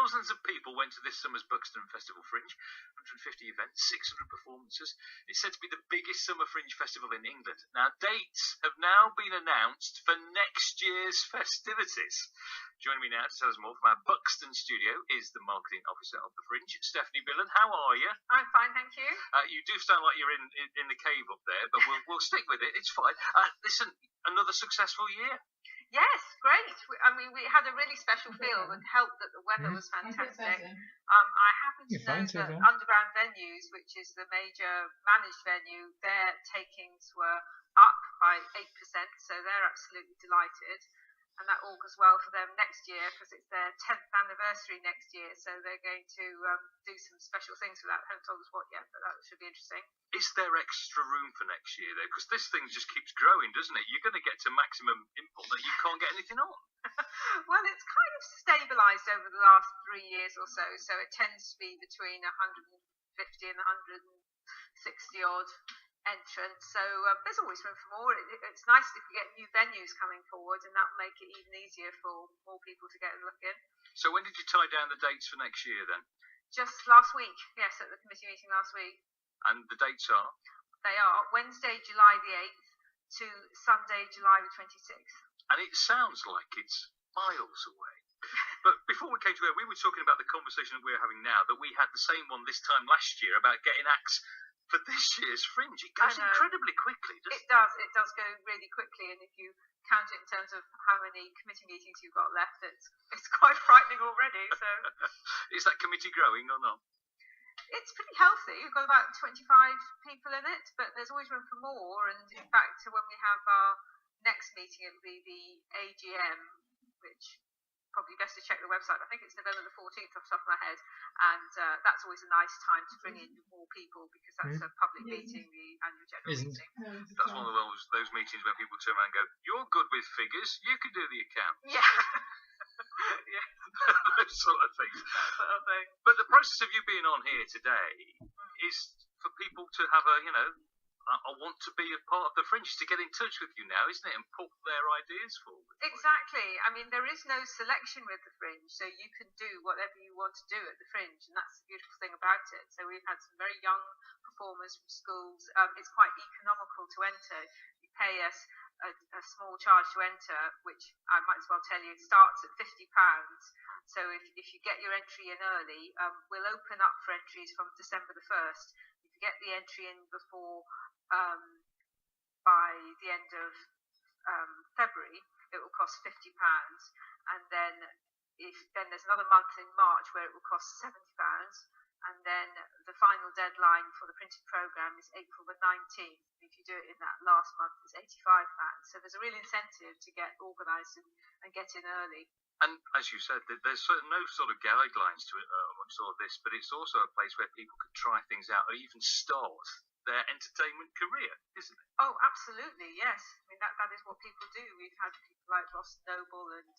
Thousands of people went to this summer's Buxton Festival Fringe. 150 events, 600 performances. It's said to be the biggest summer Fringe festival in England. Now, dates have now been announced for next year's festivities. Joining me now to tell us more from our Buxton studio is the marketing officer of the Fringe, Stephanie Billen. How are you? I'm fine, thank you. You do sound like you're in the cave up there, but we'll stick with it. It's fine. Listen, another successful year. Yes, great. We had a really special feel and helped that the weather was fantastic. I happen to know that Underground Venues, which is the major managed venue, their takings were up by 8%, so they're absolutely delighted. And that augurs well for them next year because it's their 10th anniversary next year, so they're going to do some special things for that. Haven't told us what yet, but that should be interesting. Is there extra room for next year, though? Because this thing just keeps growing, doesn't it? You're going to get to maximum input that you can't get anything on. Well, it's kind of stabilised over the last 3 years or so, so it tends to be between 150 and 160 odd entrance, so there's always room for more. It's nice if we get new venues coming forward, and that will make it even easier for more people to get a look in. So when did you tie down the dates for next year then? Just last week, yes, at the committee meeting last week. And the dates are? They are Wednesday, July the 8th to Sunday, July the 26th. And it sounds like it's miles away. But before we came to it, we were talking about the conversation that we're having now, that we had the same one this time last year about getting acts for this year's Fringe. It goes incredibly quickly, doesn't it? It does go really quickly, and if you count it in terms of how many committee meetings you've got left, it's quite frightening already. So, is that committee growing or not? It's pretty healthy. We've got about 25 people in it, but there's always room for more. And in fact, when we have our next meeting, it'll be the AGM, which probably best to check the website. I think it's November the 14th off the top of my head, and that's always a nice time to bring in more people because that's a public meeting, the annual general meeting. That's one of those meetings where people turn around and go, "You're good with figures, you can do the account." Yeah. Yeah, those sort of things. But the process of you being on here today is for people to have I want to be a part of the Fringe, to get in touch with you now, isn't it, and put their ideas forward. Exactly. I mean, there is no selection with the Fringe, so you can do whatever you want to do at the Fringe, and that's the beautiful thing about it. So we've had some very young performers from schools. It's quite economical to enter. You pay us a small charge to enter, which I might as well tell you, it starts at £50. So if you get your entry in early, we'll open up for entries from December the 1st. If you get the entry in before by the end of February, it will cost £50, and then there's another month in March where it will cost £70, and then the final deadline for the printed programme is April the 19th. If you do it in that last month, it's £85. So there's a real incentive to get organised and get in early. And as you said, there's no sort of guidelines to it amongst all of this, but it's also a place where people could try things out or even start their entertainment career, isn't it? Oh, absolutely, yes. I mean, that is what people do. We've had people like Ross Noble and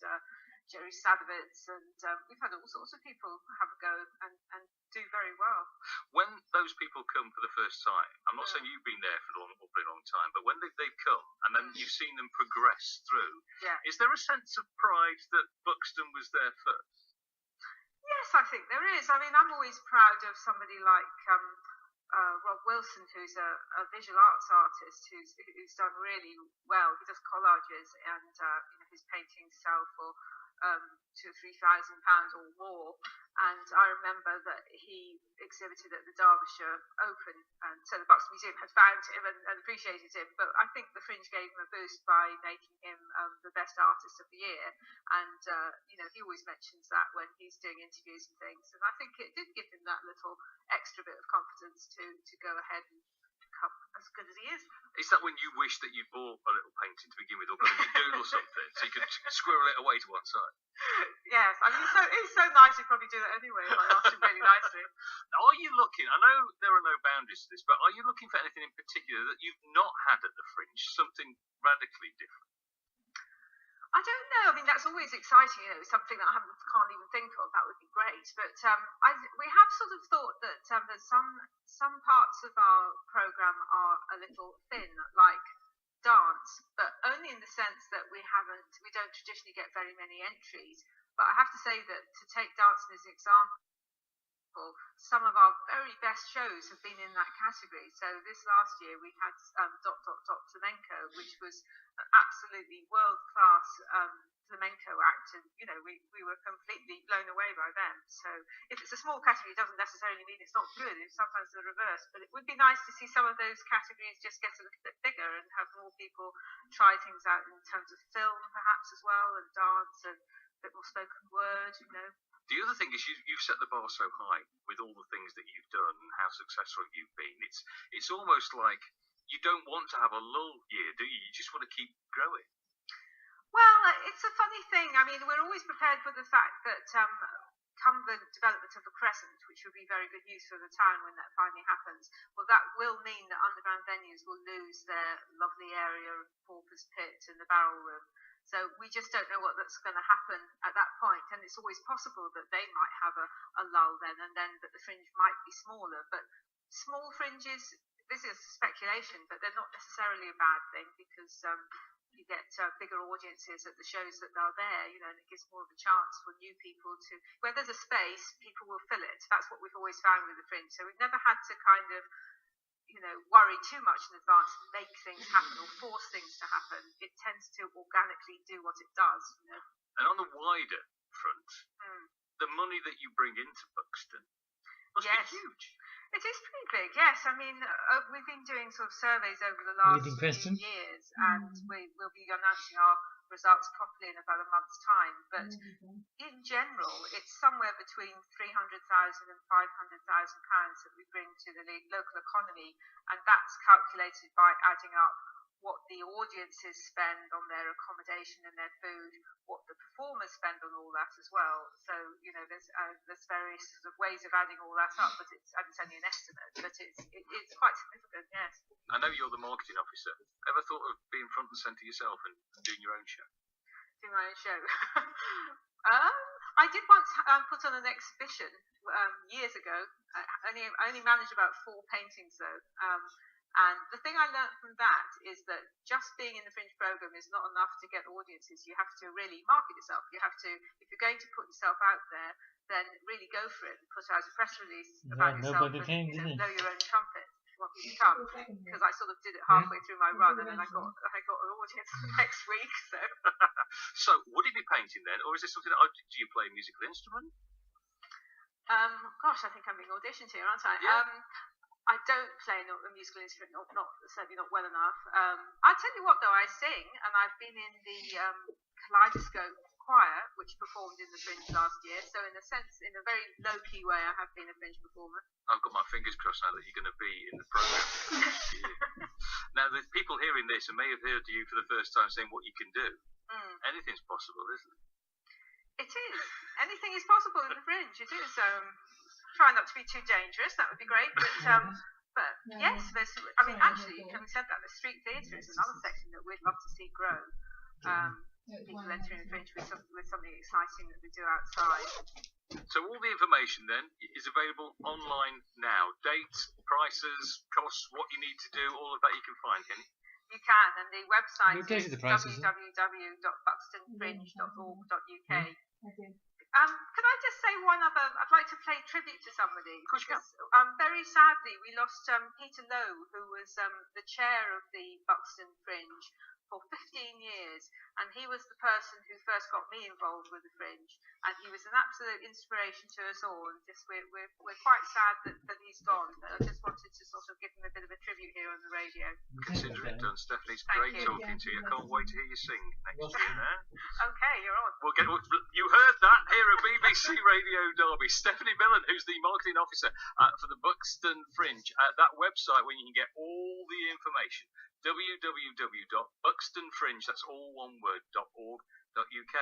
Jerry Sadowitz, and we've had all sorts of people have a go and do very well. When those people come for the first time, I'm not saying you've been there for a awfully long time, but when they've come and then you've seen them progress through, is there a sense of pride that Buxton was there first? Yes, I think there is. I mean, I'm always proud of somebody like Rob Wilson, who's a visual arts artist who's done really well. He does collages, and his paintings sell for £2,000 or £3,000 or more. And I remember that he exhibited at the Derbyshire Open, and so the Buxton Museum had found him and appreciated him. But I think the Fringe gave him a boost by making him the best artist of the year. And he always mentions that when he's doing interviews and things. And I think it did give him that little extra bit of confidence to go ahead and become as good as he is. Is that when you wish that you bought a little painting to begin with, or got a doodle or something, so you could squirrel it away to one side? Yes, I mean, it's so nice he'd probably do that anyway if I asked him really nicely. Are you looking, I know there are no boundaries to this, but are you looking for anything in particular that you've not had at the Fringe, something radically different? I don't know. I mean, that's always exciting. Something that I can't even think of. That would be great. But we have sort of thought that there's some parts of our programme are a little thin, like dance, but only in the sense that we don't traditionally get very many entries. But I have to say that, to take dancing as an example, some of our very best shows have been in that category. So this last year we had Flamenco, which was an absolutely world-class flamenco act, and we were completely blown away by them. So if it's a small category, it doesn't necessarily mean it's not good. It's sometimes the reverse. But it would be nice to see some of those categories just get a little bit bigger and have more people try things out in terms of film, perhaps, as well, and dance, and a bit more spoken word. The other thing is you've set the bar so high with all the things that you've done and how successful you've been. It's almost like you don't want to have a lull year, do you? You just want to keep growing. Well, it's a funny thing. I mean, we're always prepared for the fact that come the development of the Crescent, which will be very good news for the town when that finally happens, well, that will mean that underground venues will lose their lovely area of Pauper's Pit and the Barrel Room. So we just don't know what's going to happen at that point, and it's always possible that they might have a lull then, and then that the Fringe might be smaller. But small fringes, this is speculation, but they're not necessarily a bad thing, because you get bigger audiences at the shows that are there, and it gives more of a chance for new people to. Where there's a space, people will fill it. That's what we've always found with the Fringe. So we've never had to kind of worry too much in advance and make things happen or force things to happen. It tends to organically do what it does. And on the wider front, the money that you bring into Buxton must be huge. It is pretty big, yes. I mean, we've been doing sort of surveys over the last few years, and we'll be announcing our results properly in about a month's time. But in general, it's somewhere between £300,000 and £500,000 that we bring to the local economy, and that's calculated by adding up what the audiences spend on their accommodation and their food, what the performers spend on all that as well. So there's various sort of ways of adding all that up, but it's only an estimate, but it's quite significant, yes. I know you're the marketing officer. Ever thought of being front and centre yourself and doing your own show? Doing my own show. I did once put on an exhibition years ago. I only managed about 4 paintings though. And the thing I learned from that is that just being in the Fringe programme is not enough to get audiences. You have to really market yourself. You have to, if you're going to put yourself out there, then really go for it and put out a press release about yourself and know your own trumpet. Want you to come, because I sort of did it halfway through my run, and then I got an audience next week. So would it be painting then, or is it something that do you play a musical instrument? Gosh, I think I'm being auditioned here, aren't I? Yeah. I don't play a musical instrument, certainly not well enough. I tell you what, though, I sing, and I've been in the Kaleidoscope Choir, which performed in the Fringe last year. So, in a sense, in a very low-key way, I have been a Fringe performer. I've got my fingers crossed now that you're going to be in the programme. Now, the people hearing this and may have heard you for the first time saying what you can do. Anything's possible, isn't it? It is. Anything is possible in the Fringe. It is. Try not to be too dangerous. That would be great. But yes, actually, having said that, the street theatre is another section that we'd love to see grow. People entering the Fringe with something exciting that we do outside. So all the information then is available online now. Dates, prices, costs, what you need to do, all of that you can find, can you? You can, and the website is www.buxtonfringe.org.uk. Can I just say one other? I'd like to pay tribute to somebody. Because very sadly, we lost Peter Lowe, who was the chair of the Buxton Fringe for 15 years, and he was the person who first got me involved with the Fringe, and he was an absolute inspiration to us all. And we're quite sad that he's gone. But I just wanted to sort of give him a bit of a tribute here on the radio. Consider it done, Stephanie. It's great talking to you. I can't wait to hear you sing next year, man. Okay, you're on. You heard that here at BBC Radio Derby. Stephanie Billen, who's the marketing officer for the Buxton Fringe. That website where you can get all the information. www.buxtonfringe, that's all one word, .org.uk.